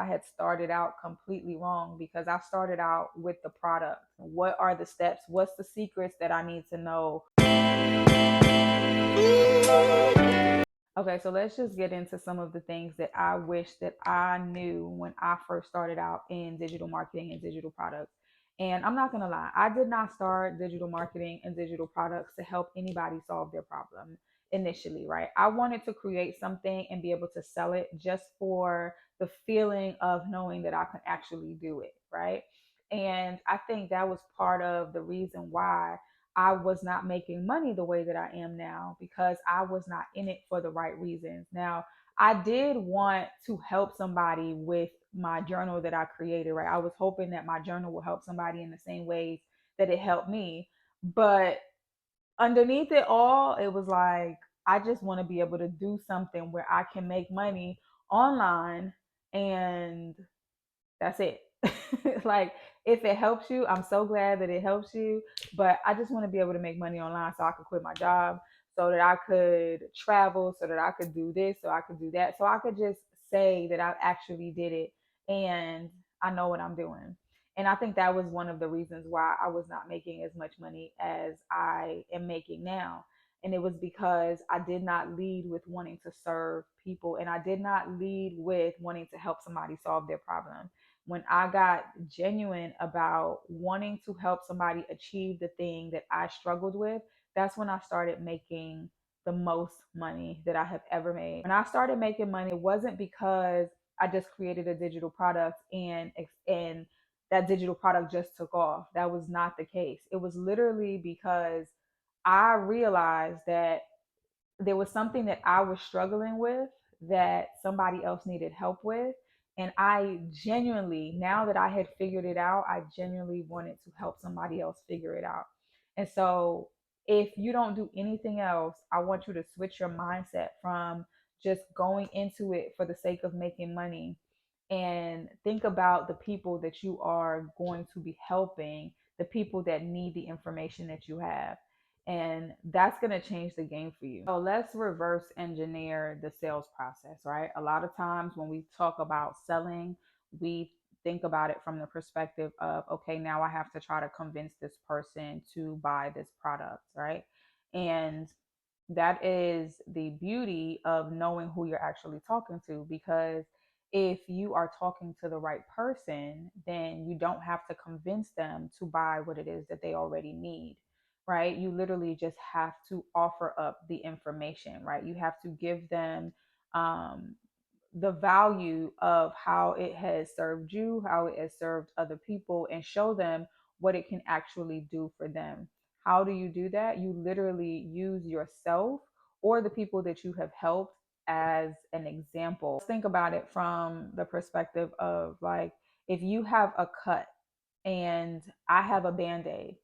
I had started out completely wrong because I started out with the product. What are the steps? What's the secrets that I need to know? Okay, so let's just get into some of the things that I wish that I knew when I first started out in digital marketing and digital products. And I'm not going to lie, I did not start digital marketing and digital products to help anybody solve their problem initially, right? I wanted to create something and be able to sell it just for the feeling of knowing that I could actually do it, right? And I think that was part of the reason why I was not making money the way that I am now, because I was not in it for the right reasons. Now, I did want to help somebody with my journal that I created, right? I was hoping that my journal will help somebody in the same ways that it helped me. But underneath it all, it was like, I just want to be able to do something where I can make money online, and that's it. Like, if it helps you, I'm so glad that it helps you. But I just want to be able to make money online so I could quit my job, so that I could travel, so that I could do this, so I could do that, so I could just say that I actually did it and I know what I'm doing. And I think that was one of the reasons why I was not making as much money as I am making now. And it was because I did not lead with wanting to serve people, and I did not lead with wanting to help somebody solve their problem. When I got genuine about wanting to help somebody achieve the thing that I struggled with, that's when I started making the most money that I have ever made. When I started making money, it wasn't because I just created a digital product and that digital product just took off. That was not the case. It was literally because I realized that there was something that I was struggling with that somebody else needed help with. And I genuinely, now that I had figured it out, I genuinely wanted to help somebody else figure it out. And so, if you don't do anything else, I want you to switch your mindset from just going into it for the sake of making money, and think about the people that you are going to be helping, the people that need the information that you have. And that's going to change the game for you. So let's reverse engineer the sales process, right? A lot of times when we talk about selling, we think about it from the perspective of, okay, now I have to try to convince this person to buy this product, right? And that is the beauty of knowing who you're actually talking to, because if you are talking to the right person, then you don't have to convince them to buy what it is that they already need, right? You literally just have to offer up the information, right? You have to give them um, the value of how it has served you, how it has served other people, and show them what it can actually do for them. How do you do that? You literally use yourself or the people that you have helped as an example. Think about it from the perspective of, like, if you have a cut and I have a band aid,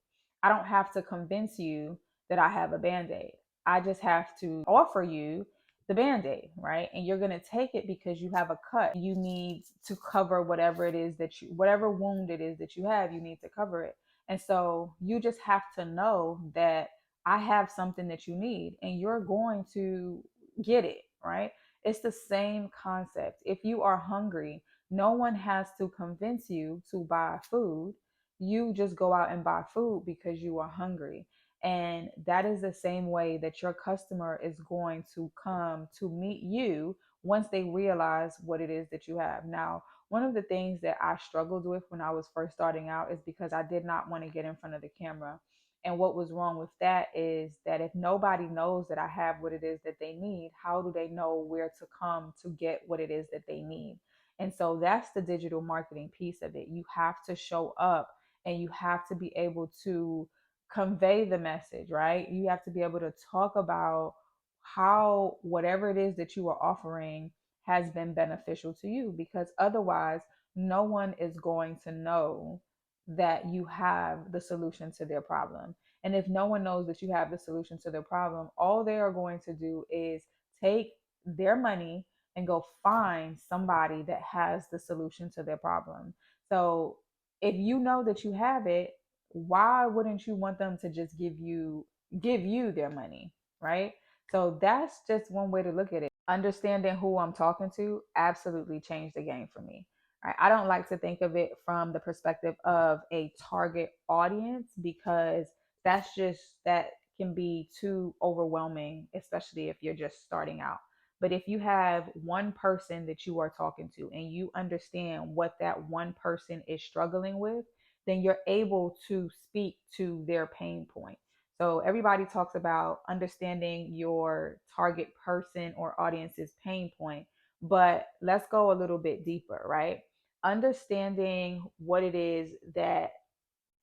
I don't have to convince you that I have a band aid. I just have to offer you the band aid, right? And you're going to take it because you have a cut. You need to cover whatever it is that whatever wound it is that you have, you need to cover it. And so you just have to know that I have something that you need and you're going to get it, right? It's the same concept. If you are hungry, no one has to convince you to buy food. You just go out and buy food because you are hungry. And that is the same way that your customer is going to come to meet you once they realize what it is that you have. Now, one of the things that I struggled with when I was first starting out is because I did not want to get in front of the camera. And what was wrong with that is that if nobody knows that I have what it is that they need, how do they know where to come to get what it is that they need? And so that's the digital marketing piece of it. You have to show up and you have to be able to convey the message, right? You have to be able to talk about how whatever it is that you are offering has been beneficial to you, because otherwise, no one is going to know that you have the solution to their problem. And if no one knows that you have the solution to their problem, all they are going to do is take their money and go find somebody that has the solution to their problem. So if you know that you have it, why wouldn't you want them to just give you their money, right? So that's just one way to look at it. Understanding who I'm talking to absolutely changed the game for me. right? I don't like to think of it from the perspective of a target audience because that can be too overwhelming, especially if you're just starting out. But if you have one person that you are talking to and you understand what that one person is struggling with, then you're able to speak to their pain point. So everybody talks about understanding your target person or audience's pain point, but let's go a little bit deeper, right? Understanding what it is that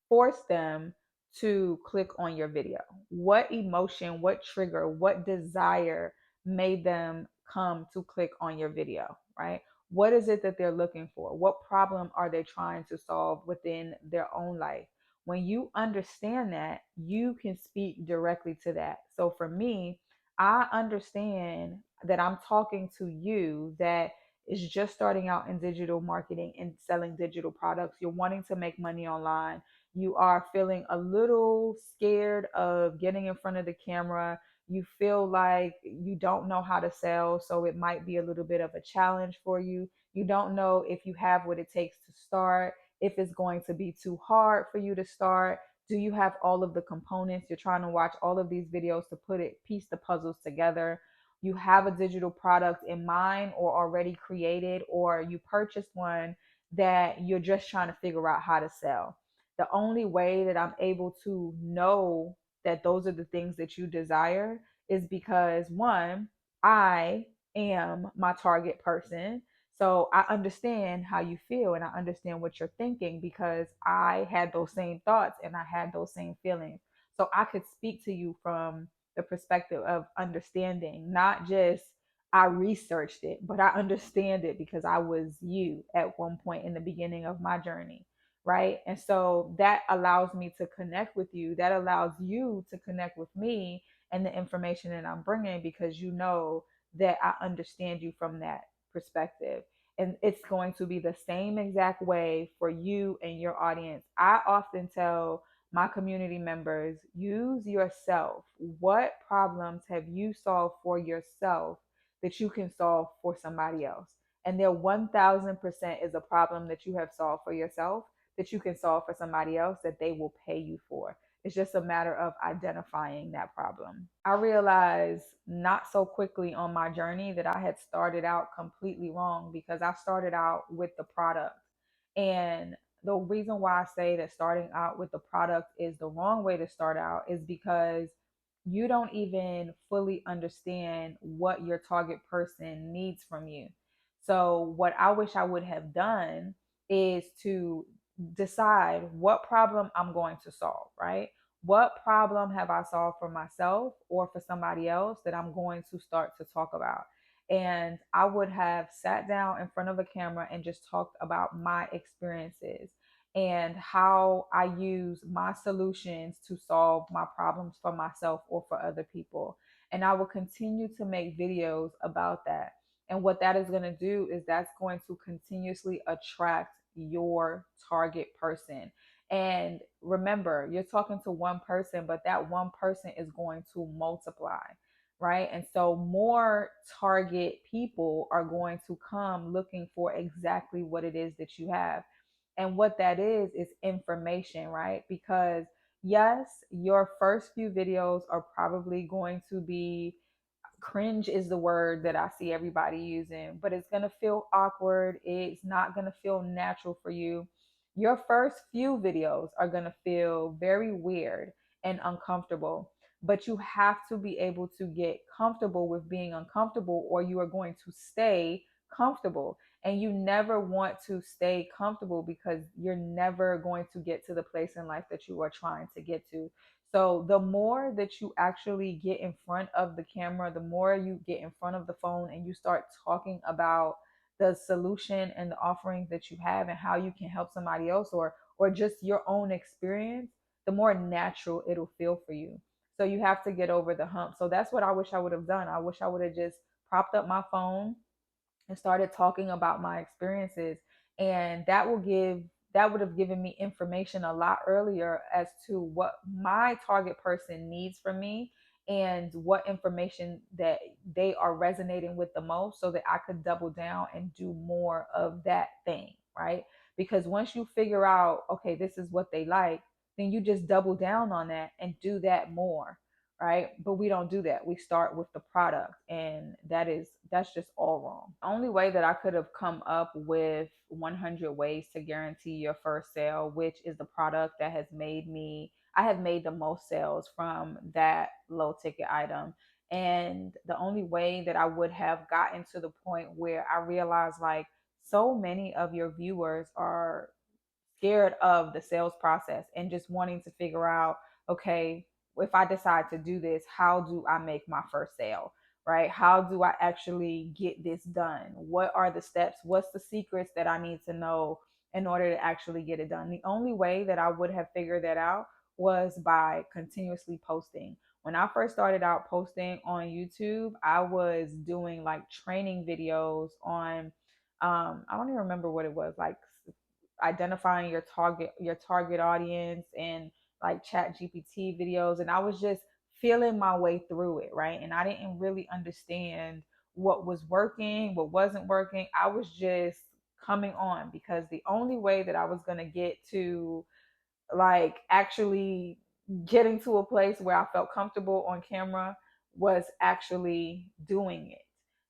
force them to click on your video. What emotion, what trigger, what desire made them come to click on your video, right? What is it that they're looking for? What problem are they trying to solve within their own life? When you understand that, you can speak directly to that. So for me, I understand that I'm talking to you that is just starting out in digital marketing and selling digital products. You're wanting to make money online, you are feeling a little scared of getting in front of the camera. You feel like you don't know how to sell, so it might be a little bit of a challenge for you. You don't know if you have what it takes to start, if it's going to be too hard for you to start. Do you have all of the components? You're trying to watch all of these videos to piece the puzzles together. You have a digital product in mind or already created, or you purchased one that you're just trying to figure out how to sell. The only way that I'm able to know that those are the things that you desire is because one, I am my target person. So I understand how you feel and I understand what you're thinking because I had those same thoughts and I had those same feelings. So I could speak to you from the perspective of understanding, not just I researched it, but I understand it because I was you at one point in the beginning of my journey, right? And so that allows me to connect with you. That allows you to connect with me and the information that I'm bringing because you know that I understand you from that perspective. And it's going to be the same exact way for you and your audience. I often tell my community members, use yourself. What problems have you solved for yourself that you can solve for somebody else? And there 1000% is a problem that you have solved for yourself that you can solve for somebody else that they will pay you for. It's just a matter of identifying that problem. I realized not so quickly on my journey that I had started out completely wrong because I started out with the product. And the reason why I say that starting out with the product is the wrong way to start out is because you don't even fully understand what your target person needs from you. So, what I wish I would have done is to decide what problem I'm going to solve, right? What problem have I solved for myself or for somebody else that I'm going to start to talk about? And I would have sat down in front of a camera and just talked about my experiences and how I use my solutions to solve my problems for myself or for other people. And I will continue to make videos about that. And what that is going to do is that's going to continuously attract your target person. And remember, you're talking to one person, but that one person is going to multiply, right? And so more target people are going to come looking for exactly what it is that you have. And what that is information, right? Because yes, your first few videos are probably going to be cringe is the word that I see everybody using, but it's going to feel awkward. It's not going to feel natural for you. Your first few videos are going to feel very weird and uncomfortable, but you have to be able to get comfortable with being uncomfortable, or you are going to stay comfortable. And you never want to stay comfortable because you're never going to get to the place in life that you are trying to get to. So the more that you actually get in front of the camera, the more you get in front of the phone and you start talking about the solution and the offerings that you have and how you can help somebody else or just your own experience, the more natural it'll feel for you. So you have to get over the hump. So that's what I wish I would have done. I wish I would have just propped up my phone and started talking about my experiences, and that would have given me information a lot earlier as to what my target person needs from me and what information that they are resonating with the most so that I could double down and do more of that thing. right? Because once you figure out, okay, this is what they like, then you just double down on that and do that more, right? But we don't do that. We start with the product, and that's just all wrong. The only way that I could have come up with 100 ways to guarantee your first sale, which is the product that has made me, I have made the most sales from that low ticket item. And the only way that I would have gotten to the point where I realized, like, so many of your viewers are scared of the sales process and just wanting to figure out, okay, if I decide to do this, how do I make my first sale? Right? How do I actually get this done? What are the steps? What's the secrets that I need to know in order to actually get it done? The only way that I would have figured that out was by continuously posting. When I first started out posting on YouTube, I was doing like training videos on I don't even remember what it was, like identifying your target audience, and like chat GPT videos. And I was just feeling my way through it, right? And I didn't really understand what was working, what wasn't working. I was just coming on because the only way that I was going to get to, like, actually getting to a place where I felt comfortable on camera was actually doing it,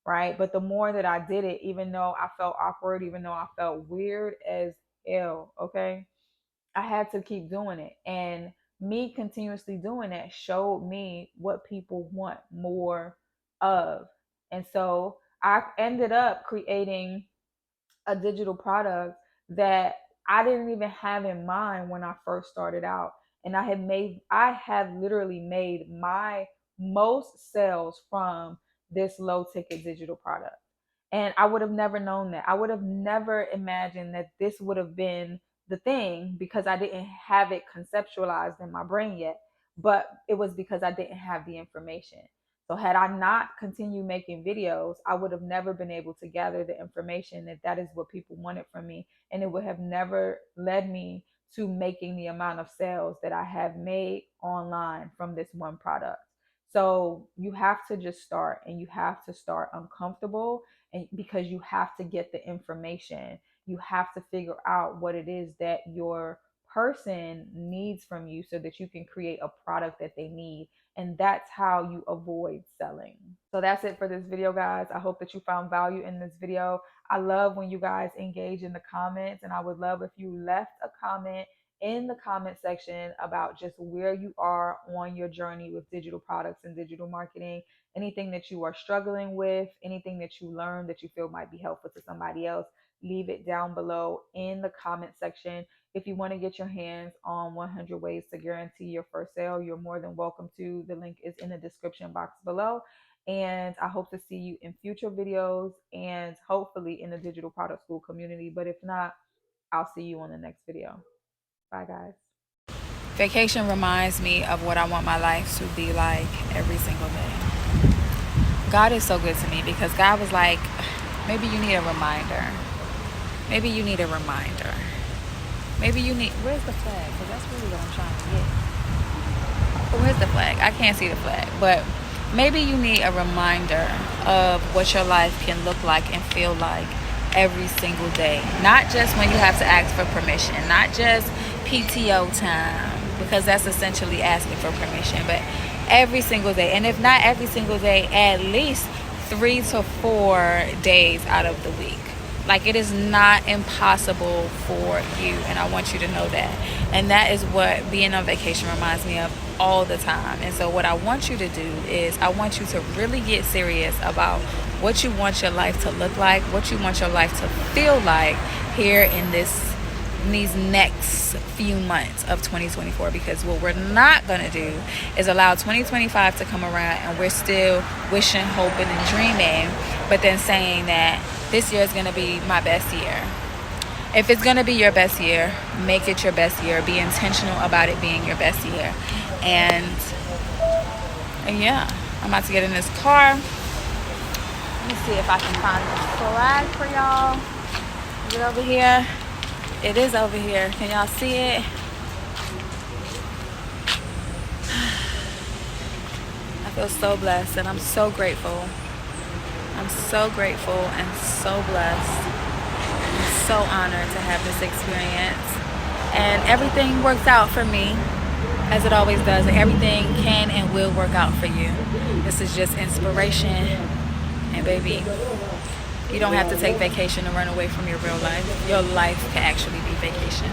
right? But the more that I did it, even though I felt awkward, even though I felt weird as hell, okay, I had to keep doing it. And me continuously doing that showed me what people want more of. And so I ended up creating a digital product that I didn't even have in mind when I first started out. And I have literally made my most sales from this low ticket digital product. And I would have never known that. I would have never imagined that this would have been the thing, because I didn't have it conceptualized in my brain yet. But it was because I didn't have the information. So had I not continued making videos, I would have never been able to gather the information that that is what people wanted from me. And it would have never led me to making the amount of sales that I have made online from this one product. So you have to just start, and you have to start uncomfortable, and because you have to get the information. You have to figure out what it is that your person needs from you so that you can create a product that they need, and that's how you avoid selling. So that's it for this video, guys. I hope that you found value in this video. I love when you guys engage in the comments, and I would love if you left a comment in the comment section about just where you are on your journey with digital products and digital marketing. Anything that you are struggling with, anything that you learned that you feel might be helpful to somebody else, leave it down below in the comment section. If you want to get your hands on 100 ways to guarantee your first sale, you're more than welcome to. The link is in the description box below. And I hope to see you in future videos, and hopefully in the digital product school community. But if not, I'll see you on the next video. Bye, guys. Vacation reminds me of what I want my life to be like every single day. God is so good to me, because God was like, maybe you need a reminder. Maybe you need a reminder. Maybe you need, where's the flag? Because that's really what I'm trying to get. But where's the flag? I can't see the flag. But maybe you need a reminder of what your life can look like and feel like every single day. Not just when you have to ask for permission. Not just PTO time, because that's essentially asking for permission. But every single day. And if not every single day, at least 3 to 4 days out of the week. Like, it is not impossible for you, and I want you to know that. And that is what being on vacation reminds me of all the time. And so what I want you to do is I want you to really get serious about what you want your life to look like, what you want your life to feel like here in these next few months of 2024. Because what we're not going to do is allow 2025 to come around and we're still wishing, hoping, and dreaming, but then saying that this year is going to be my best year. If it's going to be your best year, make it your best year. Be intentional about it being your best year. And yeah, I'm about to get in this car. Let me see if I can find the flag for y'all. Is it over here? It is over here. Can y'all see it? I feel so blessed, and I'm so grateful. I'm so grateful and so blessed. I'm so honored to have this experience. And everything works out for me, as it always does. And everything can and will work out for you. This is just inspiration. And baby, you don't have to take vacation to run away from your real life. Your life can actually be vacation.